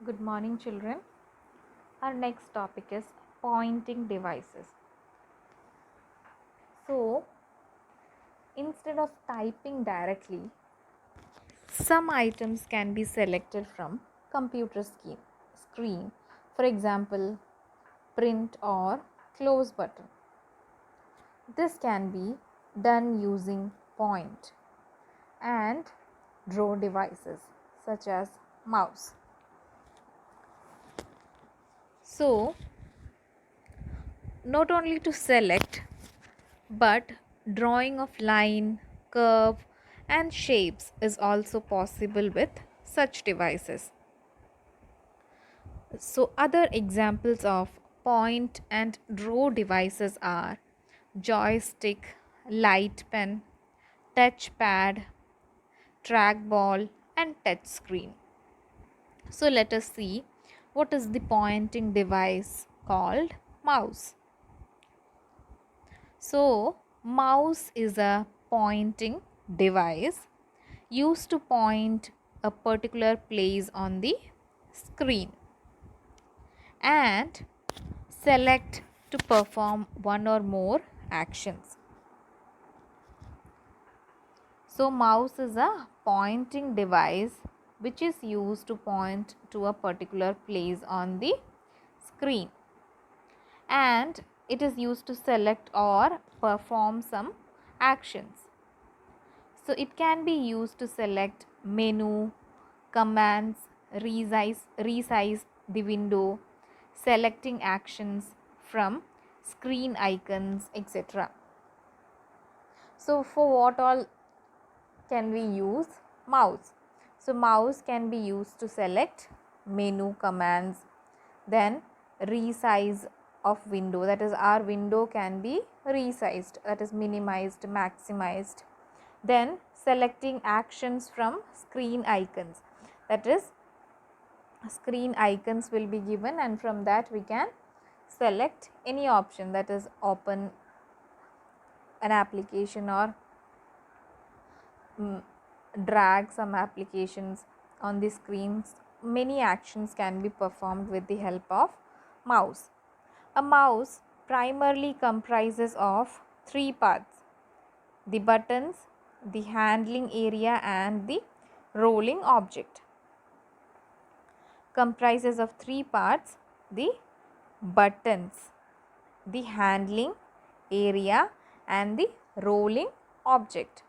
Good morning, children. Our next topic is pointing devices. So, instead of typing directly, some items can be selected from computer screen. For example, print or close button. This can be done using point and draw devices such as mouse. So, not only to select but drawing of line, curve, and shapes is also possible with such devices. So, other examples of point and draw devices are joystick, light pen, touchpad, trackball, and touch screen. So, let us see what is the pointing device called mouse. So, mouse is a pointing device used to point a particular place on the screen and select to perform one or more actions. So, mouse is a pointing device which is used to point to a particular place on the screen, and it is used to select or perform some actions. So, it can be used to select menu, commands, resize the window, selecting actions from screen icons, etc. So, for what all can we use mouse? So, mouse can be used to select menu commands, then resize of window, that is our window can be resized, that is minimized, maximized. Then selecting actions from screen icons, that is screen icons will be given and from that we can select any option, that is open an application or drag some applications on the screens. Many actions can be performed with the help of mouse. A mouse primarily comprises of three parts: the buttons, the handling area, and the rolling object. Comprises of three parts: the buttons, the handling area, and the rolling object.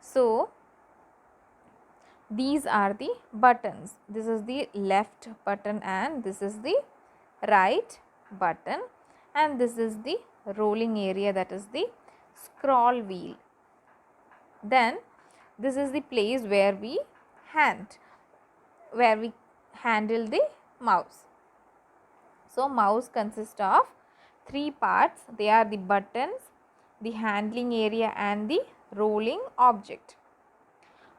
So, these are the buttons. This is the left button and this is the right button, and this is the rolling area, that is the scroll wheel. Then this is the place where we handle the mouse. So, mouse consists of three parts. They are the buttons, the handling area, and the rolling object.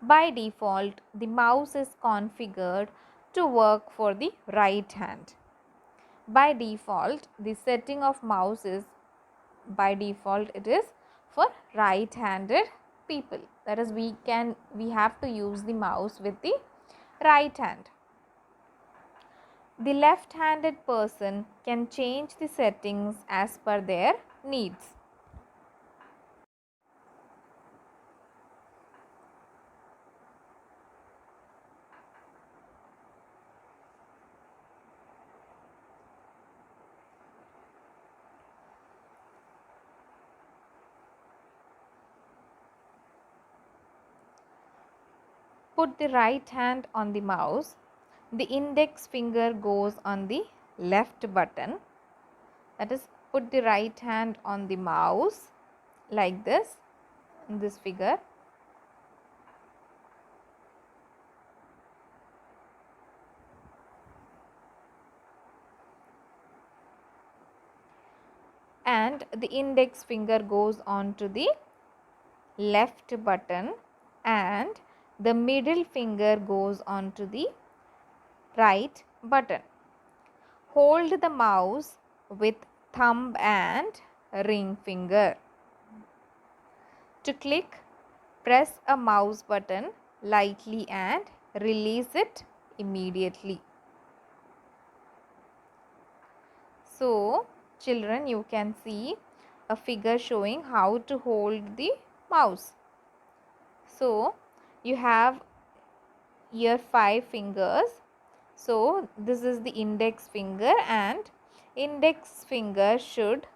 By default, the mouse is configured to work for the right hand. By default, the setting of mouse is it is for right handed people, that is we have to use the mouse with the right hand. The left handed person can change the settings as per their needs. Put the right hand on the mouse. The index finger goes on the left button, that is put the right hand on the mouse like this in this figure, and the index finger goes on to the left button and the middle finger goes on to the right button. Hold the mouse with thumb and ring finger. To click, press a mouse button lightly and release it immediately. So children, you can see a figure showing how to hold the mouse. So you have here 5 fingers. So this is the index finger, and index finger should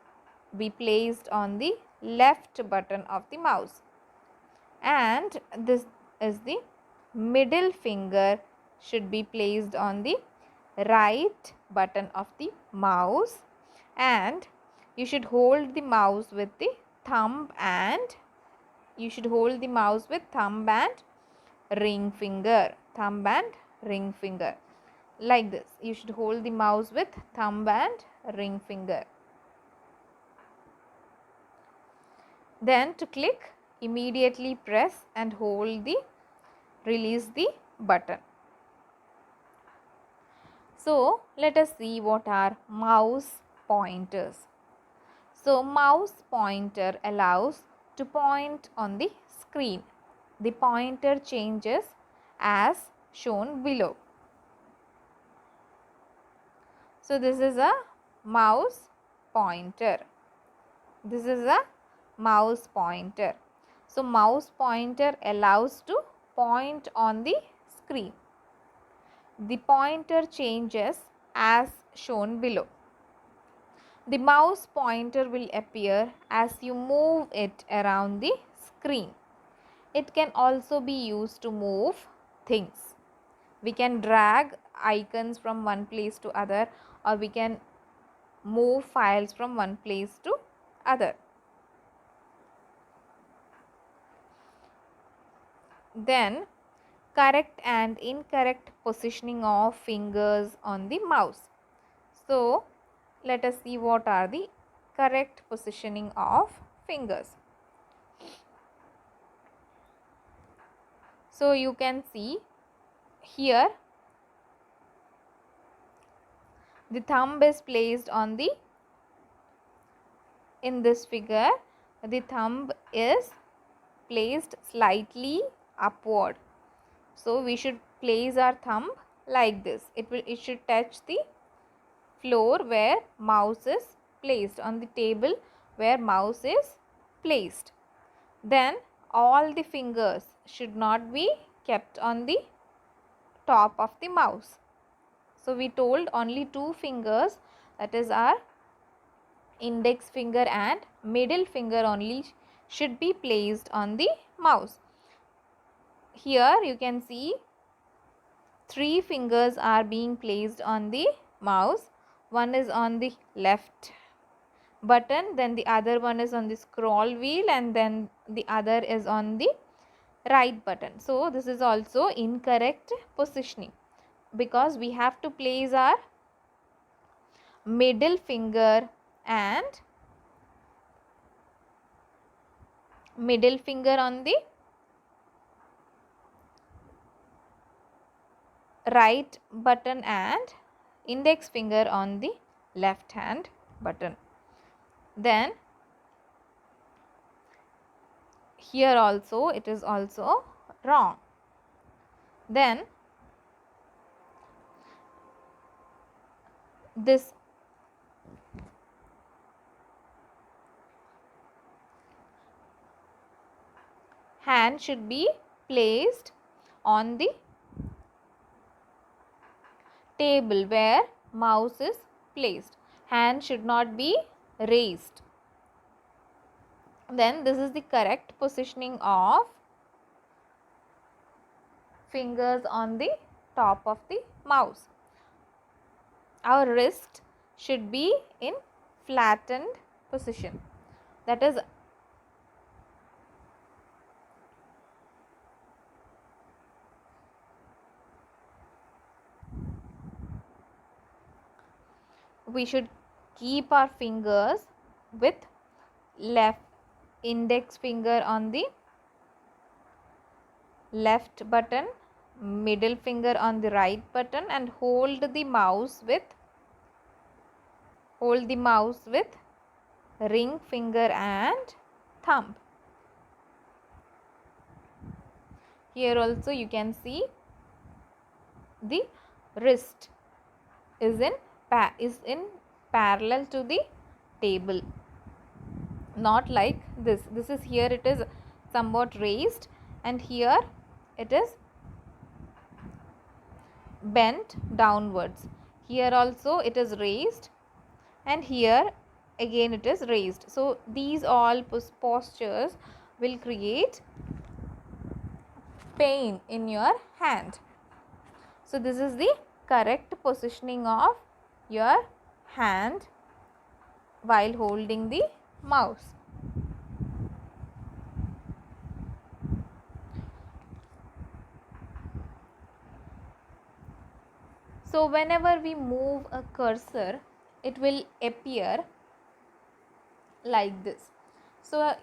be placed on the left button of the mouse, and this is the middle finger should be placed on the right button of the mouse, and you should hold the mouse with the thumb, and you should hold the mouse with thumb and ring finger, thumb and ring finger, like this. You should hold the mouse with thumb and ring finger. Then to click, immediately press and hold the release the button. So let us see what are mouse pointers. So mouse pointer allows to point on the screen. The pointer changes as shown below. So this is a mouse pointer. This is a mouse pointer. So mouse pointer allows to point on the screen. The pointer changes as shown below. The mouse pointer will appear as you move it around the screen. It can also be used to move things. We can drag icons from one place to other, or we can move files from one place to other. Then correct and incorrect positioning of fingers on the mouse. So let us see what are the correct positioning of fingers. So you can see here the thumb is placed on the, in this figure the thumb is placed slightly upward. So we should place our thumb like this. It should touch the floor where mouse is placed, on the table where mouse is placed. Then all the fingers should not be kept on the top of the mouse. So we told only 2 fingers, that is our index finger and middle finger only should be placed on the mouse. Here you can see 3 fingers are being placed on the mouse. One is on the left button, then the other one is on the scroll wheel, and then the other is on the right button. So this is also incorrect positioning, because we have to place our middle finger and middle finger on the right button and index finger on the left hand button. Then here also it is also wrong. Then this hand should be placed on the table where mouse is placed. Hand should not be raised. Then this is the correct positioning of fingers on the top of the mouse. Our wrist should be in flattened position. That is, we should keep our fingers with left index finger on the left button, middle finger on the right button, and hold the mouse with ring finger and thumb. Here also you can see the wrist is in parallel to the table, not like this. This is here, it is somewhat raised, and here it is bent downwards. Here also it is raised, and here again it is raised. So these all postures will create pain in your hand. So this is the correct positioning of your hand while holding the mouse. So whenever we move a cursor, it will appear like this. So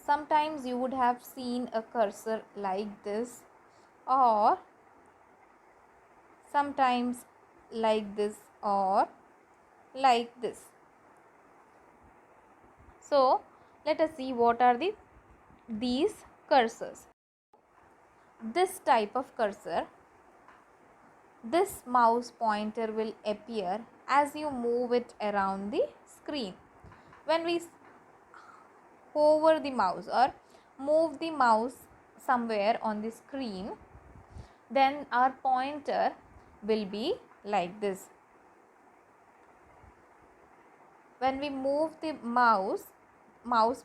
sometimes you would have seen a cursor like this, or sometimes like this, or like this. So let us see what are these cursors. This type of cursor, this mouse pointer will appear as you move it around the screen. When we hover the mouse or move the mouse somewhere on the screen, then our pointer will be like this. When we move the mouse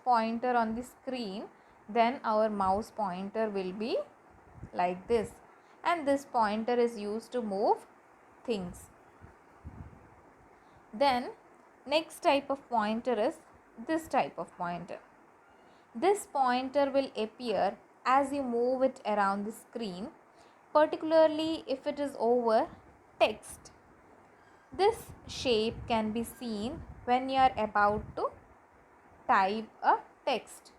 pointer on the screen, then our mouse pointer will be like this, and this pointer is used to move things. Then next type of pointer is this type of pointer. This pointer will appear as you move it around the screen, particularly if it is over text. This shape can be seen when you are about to type a text.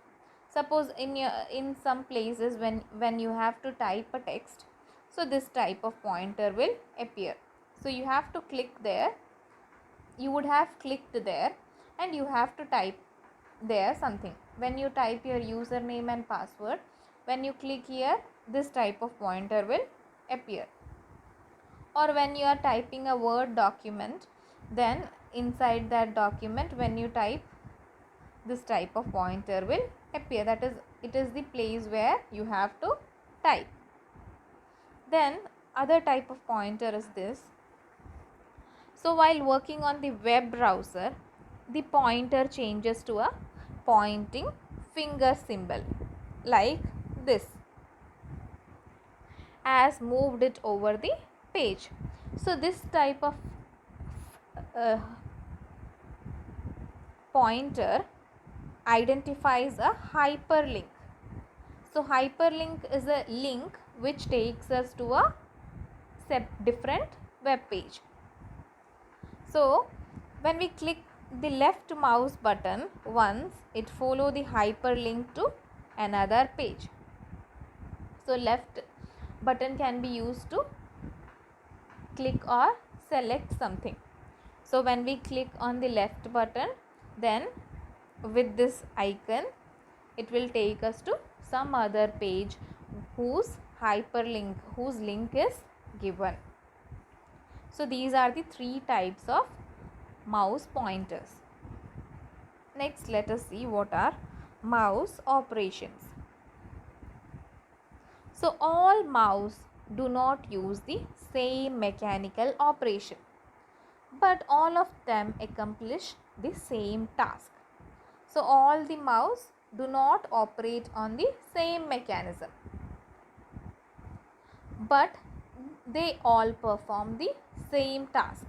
Suppose in some places when you have to type a text, so this type of pointer will appear. So you have to click there, you would have clicked there, and you have to type there something. When you type your username and password, when you click here, this type of pointer will appear. Or when you are typing a Word document, then inside that document, when you type, this type of pointer will appear. That is, it is the place where you have to type. Then other type of pointer is this. So while working on the web browser, the pointer changes to a pointing finger symbol like this, as moved it over the page. So this type of pointer identifies a hyperlink. So hyperlink is a link which takes us to a different web page. So when we click the left mouse button once, it follow the hyperlink to another page. So left button can be used to click or select something. So when we click on the left button, then with this icon, it will take us to some other page whose hyperlink, whose link is given. So these are the three types of mouse pointers. Next, let us see what are mouse operations. So all mouse do not use the same mechanical operation, but all of them accomplish the same task. So all the mouse do not operate on the same mechanism, but they all perform the same task.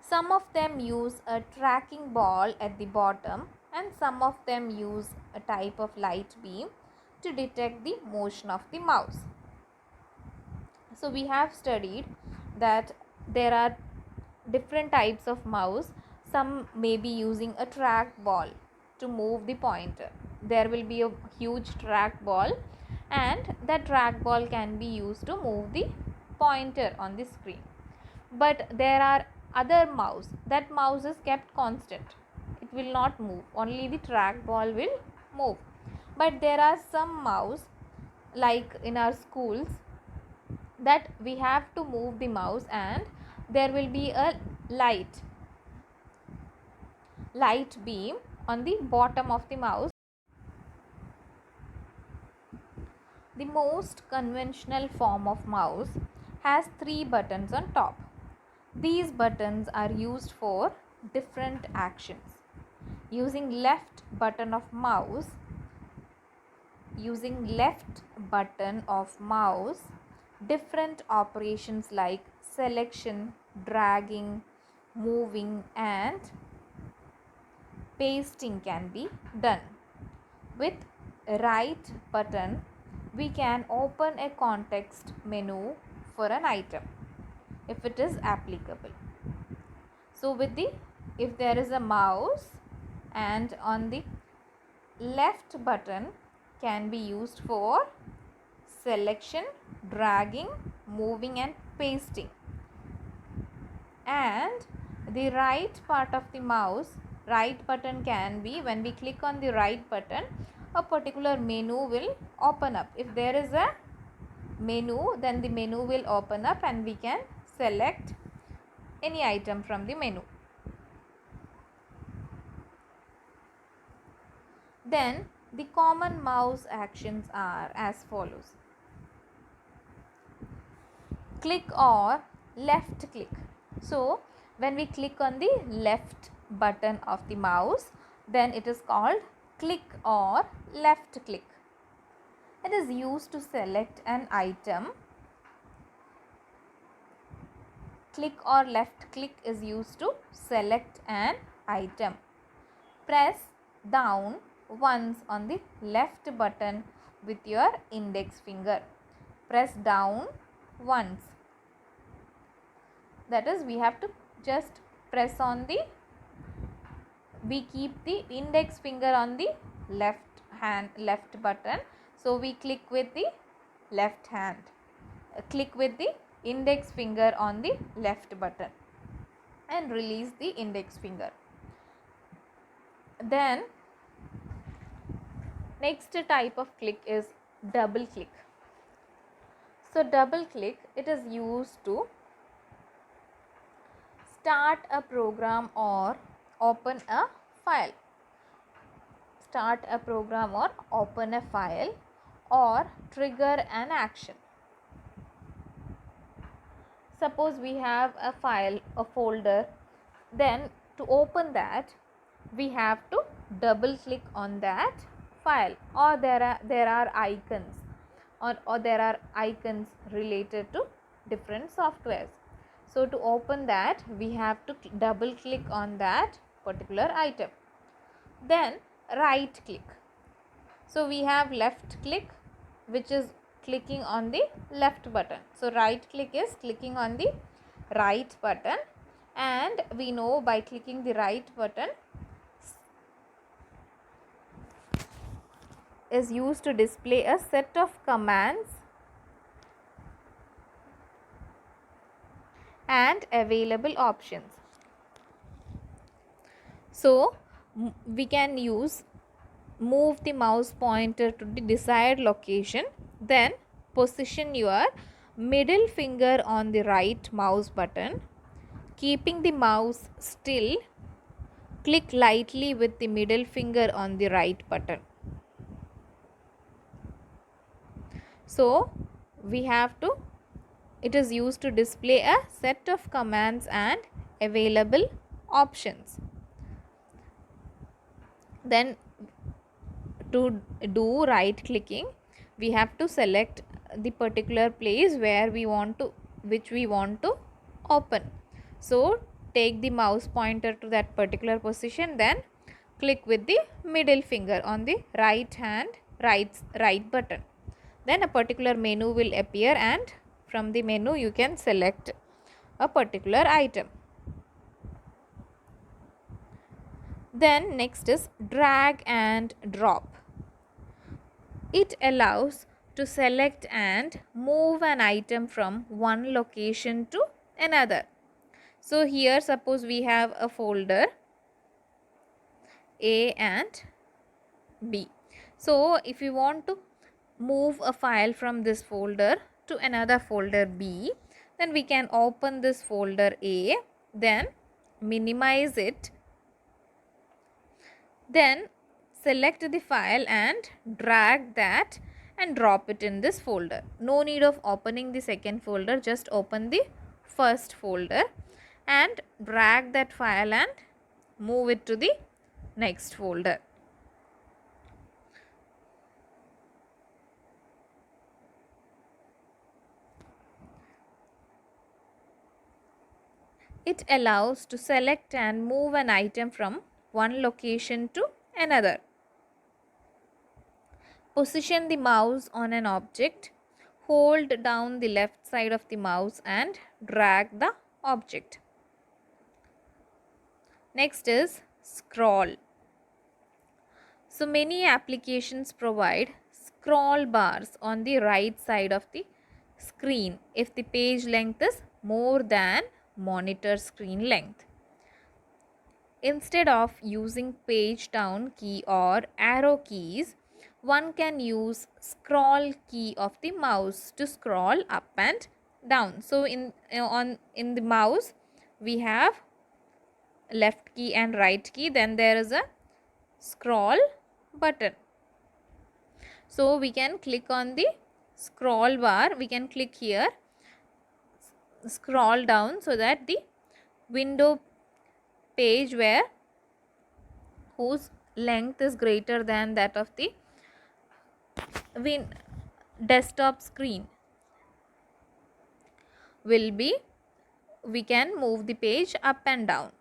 Some of them use a tracking ball at the bottom, and some of them use a type of light beam to detect the motion of the mouse. So we have studied that there are different types of mouse. Some may be using a track ball to move the pointer. There will be a huge track ball, and that track ball can be used to move the pointer on the screen. But there are other mouse, that mouse is kept constant, it will not move, only the track ball will move. But there are some mouse, like in our schools, that we have to move the mouse and there will be a light light beam on the bottom of the mouse. The most conventional form of mouse has 3 buttons on top. These buttons are used for different actions. Using left button of mouse, different operations like selection, dragging, moving and pasting can be done. With right button, we can open a context menu for an item if it is applicable. So if there is a mouse, and on the left button can be used for selection, dragging, moving and pasting, and the right part of the mouse, right button can be, when we click on the right button, a particular menu will open up. If there is a menu, then the menu will open up and we can select any item from the menu. Then the common mouse actions are as follows. Click or left click. So when we click on the left button of the mouse, then it is called click or left click. It is used to select an item. Click or left click is used to select an item. Press down once on the left button with your index finger. Press down once. That is, we have to just press on the, we keep the index finger on the left button. So we click with the left hand. Click with the index finger on the left button and release the index finger. Then next type of click is double click. So double click, it is used to start a program or open a file. Start a program or open a file or trigger an action. Suppose we have a file, a folder, then to open that we have to double click on that file, or there are icons or there are icons related to different softwares. So to open that we have to double click on that particular item. Then right click. So we have left click, which is clicking on the left button. So right click is clicking on the right button, and we know by clicking the right button is used to display a set of commands and available options. So we can move the mouse pointer to the desired location, then position your middle finger on the right mouse button, keeping the mouse still, click lightly with the middle finger on the right button. So we have to, it is used to display a set of commands and available options. Then to do right clicking, we have to select the particular place which we want to open. So take the mouse pointer to that particular position, then click with the middle finger on the right button. Then a particular menu will appear, and from the menu you can select a particular item. Then next is drag and drop. It allows to select and move an item from one location to another. So here suppose we have a folder A and B. So if you want to move a file from this folder to another folder B, then we can open this folder A, then minimize it Then select the file and drag that and drop it in this folder. No need of opening the second folder, just open the first folder and drag that file and move it to the next folder. It allows to select and move an item from one location to another. Position the mouse on an object, hold down the left side of the mouse and drag the object. Next is scroll. So many applications provide scroll bars on the right side of the screen if the page length is more than monitor screen length. Instead of using page down key or arrow keys, one can use scroll key of the mouse to scroll up and down. So in the mouse we have left key and right key, then there is a scroll button. So we can click on the scroll bar, we can click here, scroll down so that the window page whose length is greater than that of the desktop screen will be, we can move the page up and down.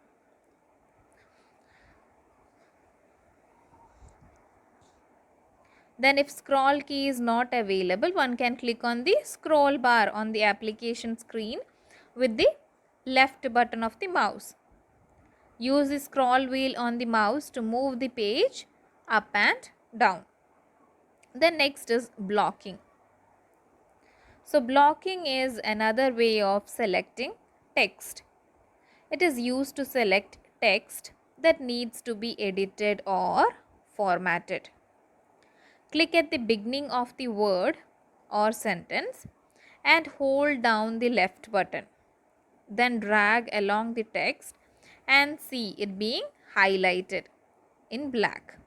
Then if scroll key is not available, one can click on the scroll bar on the application screen with the left button of the mouse. Use the scroll wheel on the mouse to move the page up and down. Then next is blocking. So blocking is another way of selecting text. It is used to select text that needs to be edited or formatted. Click at the beginning of the word or sentence and hold down the left button. Then drag along the text and see it being highlighted in black.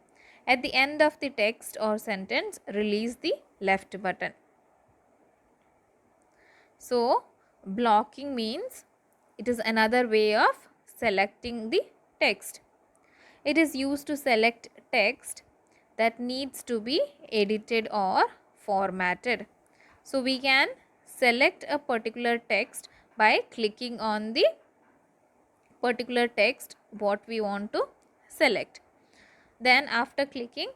At the end of the text or sentence, release the left button. So, blocking means it is another way of selecting the text. It is used to select text that needs to be edited or formatted. So, we can select a particular text by clicking on the particular text what we want to select. Then after clicking,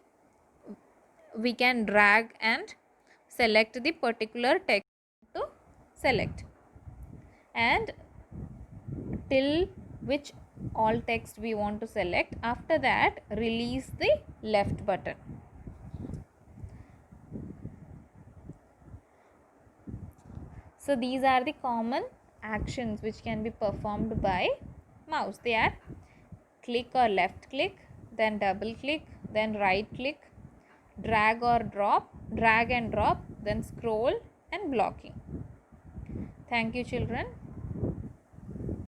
we can drag and select the particular text to select, and till which all text we want to select. After that, release the left button. So these are the common actions which can be performed by mouse. They are click or left click, then double click, then right click, drag or drop, drag and drop, then scroll and blocking. Thank you, children.